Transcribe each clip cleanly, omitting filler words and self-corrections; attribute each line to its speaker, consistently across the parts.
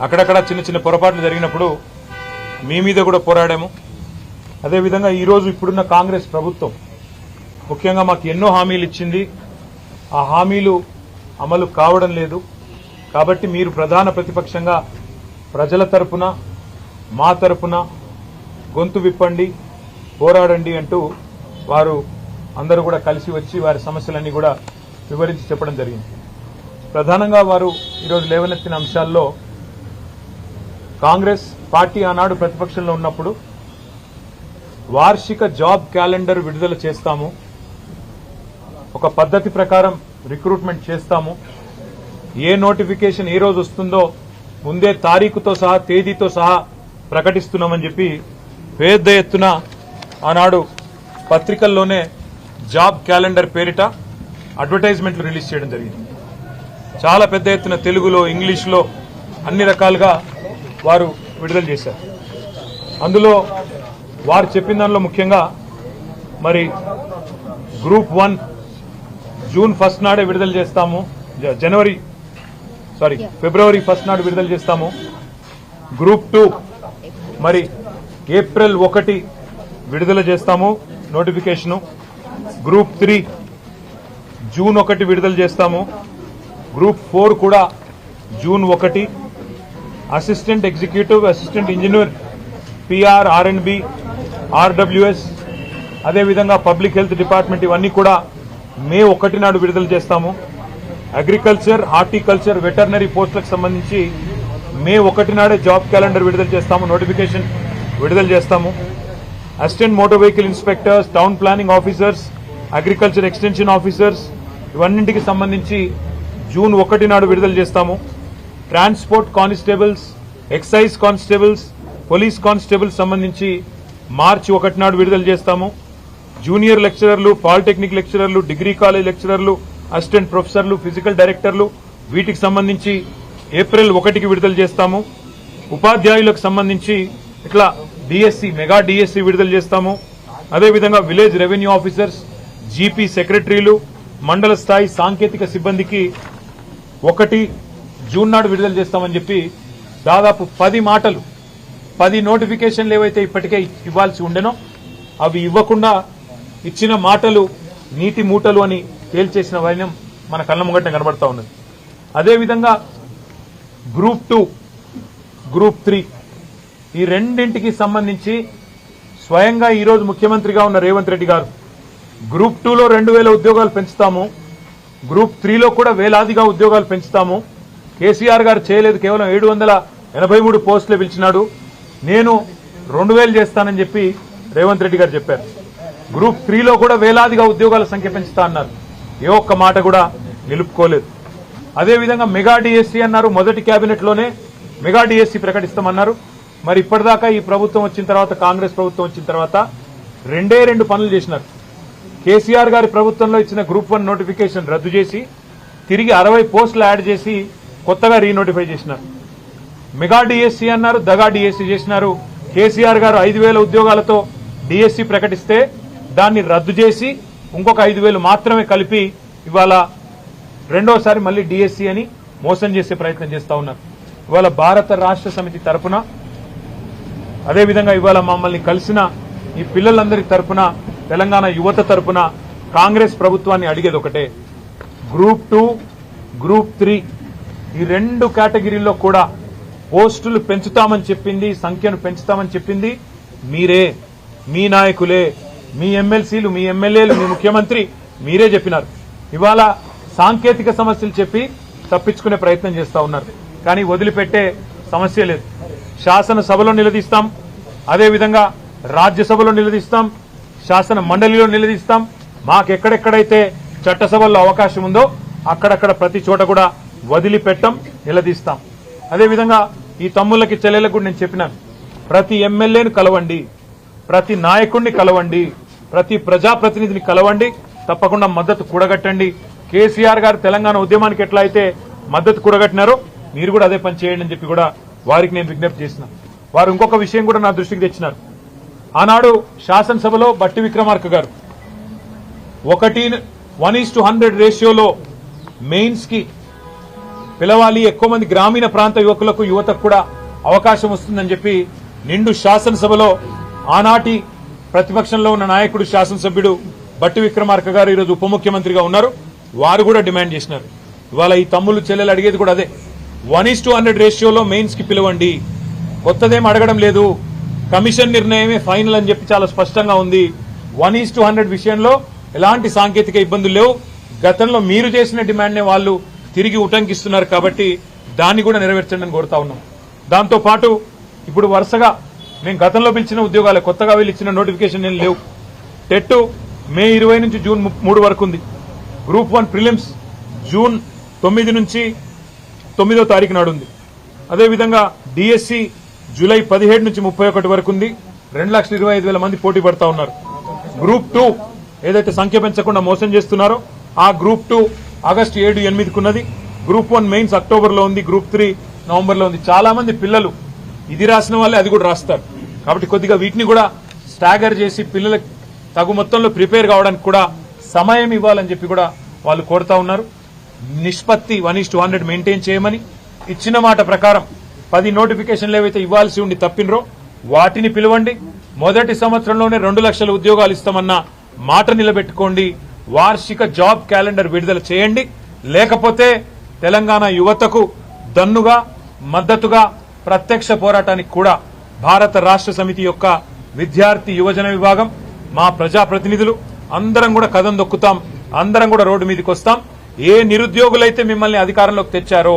Speaker 1: అక్కడక్కడ చిన్న చిన్న పొరపాట్లు జరిగినప్పుడు మీ మీద కూడా పోరాడాము. అదేవిధంగా ఈరోజు ఇప్పుడున్న కాంగ్రెస్ ప్రభుత్వం ముఖ్యంగా మాకు ఎన్నో హామీలు ఇచ్చింది. ఆ హామీలు అమలు కావడం లేదు. కాబట్టి మీరు ప్రధాన ప్రతిపక్షంగా ప్రజల తరపున మా తరపున గొంతు విప్పండి, పోరాడండి అంటూ వారు అందరూ కూడా కలిసి వచ్చి వారి సమస్యలన్నీ కూడా వివరించి చెప్పడం జరిగింది. ప్రధానంగా వారు ఈరోజు లేవనెత్తిన అంశాల్లో కాంగ్రెస్ పార్టీ ఆనాడు ప్రతిపక్షంలో ఉన్నప్పుడు వార్షిక జాబ్ క్యాలెండర్ విడుదల చేస్తాము, ఒక పద్ధతి ప్రకారం రిక్రూట్మెంట్ చేస్తాము, ఏ నోటిఫికేషన్ ఏ రోజు వస్తుందో ముందే తారీఖుతో సహా తేదీతో సహా ప్రకటిస్తున్నామని చెప్పి పెద్ద ఎత్తున ఆనాడు పత్రికల్లోనే జాబ్ క్యాలెండర్ పేరిట అడ్వర్టైజ్మెంట్లు రిలీజ్ చేయడం జరిగింది. చాలా పెద్ద ఎత్తున తెలుగులో ఇంగ్లీష్లో అన్ని రకాలుగా వారు విడుదల చేశారు. అందులో వారు చెప్పిన దానిలో ముఖ్యంగా మరి గ్రూప్ 1 జూన్ 1 నాడే విడుదల చేస్తాము, ఫిబ్రవరి 1 నాడు విడుదల చేస్తాము. గ్రూప్ 2 మరి ఏప్రిల్ 1 విడుదల చేస్తాము నోటిఫికేషను. గ్రూప్ 3 జూన్ 1 విడుదల చేస్తాము. గ్రూప్ 4 కూడా June 1. Assistant executive, assistant engineer, PR, ఆర్ఎండ్బి, ఆర్డబ్ల్యూఎస్, అదేవిధంగా పబ్లిక్ హెల్త్ డిపార్ట్మెంట్ ఇవన్నీ కూడా మే 1 నాడు విడుదల చేస్తాము. అగ్రికల్చర్, హార్టికల్చర్, వెటర్నరీ పోస్టులకు సంబంధించి మే 1 నాడే జాబ్ క్యాలెండర్ విడుదల చేస్తాము, నోటిఫికేషన్ విడుదల చేస్తాము. Assistant motor vehicle inspectors, town planning officers, agriculture extension officers ఇవన్నింటికి సంబంధించి జూన్ 1 నాడు విడుదల చేస్తాము. Transport constables, excise constables, police constables సంబంధించి మార్చి 1 నాడు విడుదల చేస్తాము. జూనియర్ లెక్చరర్లు, పాలిటెక్నిక్ లెక్చరర్లు, డిగ్రీ కాలేజ్ లెక్చరర్లు, అసిస్టెంట్ ప్రొఫెసర్లు, ఫిజికల్ డైరెక్టర్లు వీటికి సంబంధించి ఏప్రిల్ 1కి విడుదల చేస్తాము. ఉపాధ్యాయులకు సంబంధించి ఇట్లా డిఎస్సి, మెగా డిఎస్సి విడుదల చేస్తాము. అదేవిధంగా విలేజ్ రెవెన్యూ ఆఫీసర్స్, జీపీ సెక్రటరీలు, మండల స్థాయి సాంకేతిక సిబ్బందికి 1 జూన్ నాడు విడుదల చేస్తామని చెప్పి దాదాపు 10 నోటిఫికేషన్లు ఏవైతే ఇప్పటికే ఇవ్వాల్సి ఉండెనో అవి ఇవ్వకుండా ఇచ్చిన మాటలు నీటి మూటలు అని తేల్చేసిన వైనం మన కళ్ళ ముంగట కనబడతా ఉన్నది. అదేవిధంగా గ్రూప్ 2, గ్రూప్ 3 ఈ రెండింటికి సంబంధించి స్వయంగా ఈరోజు ముఖ్యమంత్రిగా ఉన్న రేవంత్ రెడ్డి గారు గ్రూప్ 2లో 2000 ఉద్యోగాలు పెంచుతాము, గ్రూప్ 3లో కూడా వేలాదిగా ఉద్యోగాలు పెంచుతాము. కేసీఆర్ గారు చేయలేదు, కేవలం 783 పోస్టులు పిలిచినాడు, నేను 2000 చేస్తానని చెప్పి రేవంత్ రెడ్డి గారు చెప్పారు. గ్రూప్ 3లో కూడా వేలాదిగా ఉద్యోగాల సంఖ్య పెంచుతా అన్నారు, ఏ ఒక్క మాట కూడా నిలుపుకోలేదు. అదేవిధంగా మెగా డిఎస్సీ అన్నారు, మొదటి కేబినెట్ లోనే మెగా డిఎస్సీ ప్రకటిస్తామన్నారు. మరి ఇప్పటిదాకా ఈ ప్రభుత్వం వచ్చిన తర్వాత, కాంగ్రెస్ ప్రభుత్వం వచ్చిన తర్వాత 2 పనులు చేసినారు. కేసీఆర్ గారి ప్రభుత్వంలో ఇచ్చిన గ్రూప్ 1 నోటిఫికేషన్ రద్దు చేసి తిరిగి 60 పోస్టులు యాడ్ చేసి కొత్తగా రీనోటిఫై చేసినారు. మెగా డిఎస్సీ అన్నారు, దగా డిఎస్సీ చేసినారు. కేసీఆర్ గారు 5000 ఉద్యోగాలతో డిఎస్సీ ప్రకటిస్తే దాన్ని రద్దు చేసి ఇంకొక 5000 మాత్రమే కలిపి ఇవాళ రెండోసారి మళ్లీ డిఎస్సీ అని మోసం చేసే ప్రయత్నం చేస్తా ఉన్నారు. ఇవాళ భారత రాష్ట్ర సమితి తరపున, అదేవిధంగా ఇవాళ మమ్మల్ని కలిసిన ఈ పిల్లలందరి తరపున, తెలంగాణ యువత తరపున కాంగ్రెస్ ప్రభుత్వాన్ని అడిగేది ఒకటే, గ్రూప్ 2, గ్రూప్ 3 ఈ 2 కేటగిరీల్లో కూడా పోస్టులు పెంచుతామని చెప్పింది, సంఖ్యను పెంచుతామని చెప్పింది మీరే, మీ నాయకులే, మీ ఎమ్మెల్సీలు, మీ ఎమ్మెల్యేలు, మీ ముఖ్యమంత్రి మీరే చెప్పినారు. ఇవాళ సాంకేతిక సమస్యలు చెప్పి తప్పించుకునే ప్రయత్నం చేస్తా ఉన్నారు. కానీ వదిలిపెట్టే సమస్య లేదు. శాసనసభలో నిలదీస్తాం, అదేవిధంగా రాజ్యసభలో నిలదీస్తాం, శాసన మండలిలో నిలదీస్తాం. మాకెక్కడెక్కడైతే చట్టసభల్లో అవకాశం ఉందో అక్కడక్కడ ప్రతి చోట కూడా వదిలిపెట్టం, నిలదీస్తాం. అదేవిధంగా ఈ తమ్ముళ్ళకి, చెల్లెలకు నేను చెప్పినాను, ప్రతి ఎమ్మెల్యేను కలవండి, ప్రతి నాయకుడిని కలవండి, ప్రతి ప్రజాప్రతినిధిని కలవండి, తప్పకుండా మద్దతు కూడగట్టండి. కేసీఆర్ గారు తెలంగాణ ఉద్యమానికి ఎట్లా అయితే మద్దతు కూడగట్టినారో మీరు కూడా అదే పని చేయండి అని చెప్పి కూడా వారికి నేను విజ్ఞప్తి చేసిన. వారు ఇంకొక విషయం కూడా నా దృష్టికి తెచ్చినారు. ఆనాడు శాసనసభలో బట్టి విక్రమార్క గారు 1:100 రేషియోలో మెయిన్స్ కి పిలవాలి, ఎక్కువ మంది గ్రామీణ ప్రాంత యువతకు కూడా అవకాశం వస్తుందని చెప్పి నిండు శాసనసభలో ఆనాటి ప్రతిపక్షంలో ఉన్న నాయకుడు శాసనసభ్యుడు బట్టి విక్రమార్క గారు ఈరోజు ఉప ముఖ్యమంత్రిగా ఉన్నారు. వారు కూడా డిమాండ్ చేసినారు. ఇవాళ ఈ తమ్ముళ్ళు చెల్లెలు అడిగేది కూడా అదే. 1:100 రేషియోలో మెయిన్స్ కి పిలవండి. కొత్తదేం అడగడం లేదు. కమిషన్ నిర్ణయమే ఫైనల్ అని చెప్పి చాలా స్పష్టంగా ఉంది. 1:100 విషయంలో ఎలాంటి సాంకేతిక ఇబ్బందులు లేవు. గతంలో మీరు చేసిన డిమాండ్నే వాళ్ళు తిరిగి ఉటంకిస్తున్నారు కాబట్టి దాన్ని కూడా నెరవేర్చండి అని కోరుతా ఉన్నాం. దాంతో పాటు ఇప్పుడు వరుసగా మేము గతంలో పిలిచిన ఉద్యోగాలే, కొత్తగా వీళ్ళు ఇచ్చిన నోటిఫికేషన్ ఏం లేవు. టెట్ మే 20 నుంచి జూన్ 3 వరకు ఉంది. గ్రూప్ 1 ప్రిలిమ్స్ జూన్ 9 నుంచి 9వ తారీఖు నాడు ఉంది. అదేవిధంగా డిఎస్సి జూలై 17 నుంచి 31 వరకు ఉంది. 2,25,000 మంది పోటీ పడతా ఉన్నారు. గ్రూప్ 2 ఏదైతే సంఖ్య పెంచకుండా మోసం చేస్తున్నారో ఆ గ్రూప్ 2 ఆగస్టు 7, 8కు ఉన్నది. గ్రూప్ 1 మెయిన్స్ అక్టోబర్లో ఉంది. గ్రూప్ 3 నవంబర్లో ఉంది. చాలా మంది పిల్లలు ఇది రాసిన వాళ్ళే అది కూడా రాస్తారు. కాబట్టి కొద్దిగా వీటిని కూడా స్టాగర్ చేసి పిల్లలకు తగు మొత్తంలో ప్రిపేర్ కావడానికి కూడా సమయం ఇవ్వాలని చెప్పి కూడా వాళ్ళు కోరుతా ఉన్నారు. నిష్పత్తి 1:100 మెయింటైన్ చేయమని, ఇచ్చిన మాట ప్రకారం 10 నోటిఫికేషన్లు ఏవైతే ఇవ్వాల్సి ఉండి తప్పినరో వాటిని పిలవండి. మొదటి సంవత్సరంలోనే 2 లక్షల ఉద్యోగాలు ఇస్తామన్న మాట నిలబెట్టుకోండి. వార్షిక జాబ్ క్యాలెండర్ విడుదల చేయండి. లేకపోతే తెలంగాణ యువతకు దన్నుగా మద్దతుగా ప్రత్యక్ష పోరాటానికి కూడా భారత రాష్ట్ర సమితి యొక్క విద్యార్థి యువజన విభాగం, మా ప్రజాప్రతినిధులు అందరం కూడా కదం దొక్కుతాం. అందరం కూడా రోడ్డు మీదకి వస్తాం. ఏ నిరుద్యోగులైతే మిమ్మల్ని అధికారంలోకి తెచ్చారో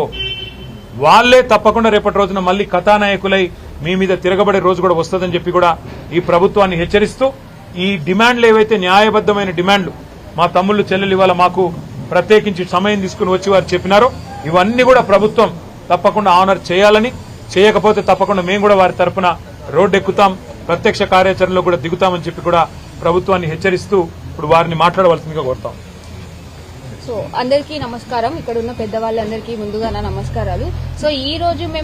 Speaker 1: వాళ్లే తప్పకుండా రేపటి రోజున మళ్లీ కథానాయకులై మీ మీద తిరగబడే రోజు కూడా వస్తుందని చెప్పి కూడా ఈ ప్రభుత్వాన్ని హెచ్చరిస్తూ, ఈ డిమాండ్లు ఏవైతే న్యాయబద్దమైన డిమాండ్లు మా తమ్ముళ్లు చెల్లెలు ఇవాళ మాకు ప్రత్యేకించి సమయం తీసుకుని వచ్చి వారు చెప్పినారో ఇవన్నీ కూడా ప్రభుత్వం తప్పకుండా ఆనర్ చేయాలని, చేయకపోతే తప్పకుండా మేము కూడా వారి తరఫున రోడ్డు ఎక్కుతాం, ప్రత్యక్ష కార్యాచరణలో కూడా దిగుతామని చెప్పి కూడా ప్రభుత్వాన్ని హెచ్చరిస్తూ ఇప్పుడు వారిని మాట్లాడవలసిందిగా కోరుతాం.
Speaker 2: సో అందరికీ నమస్కారం. ఇక్కడ ఉన్న పెద్దవాళ్ళందరికీ ముందుగా నా నమస్కారాలు. సో ఈ రోజు మేము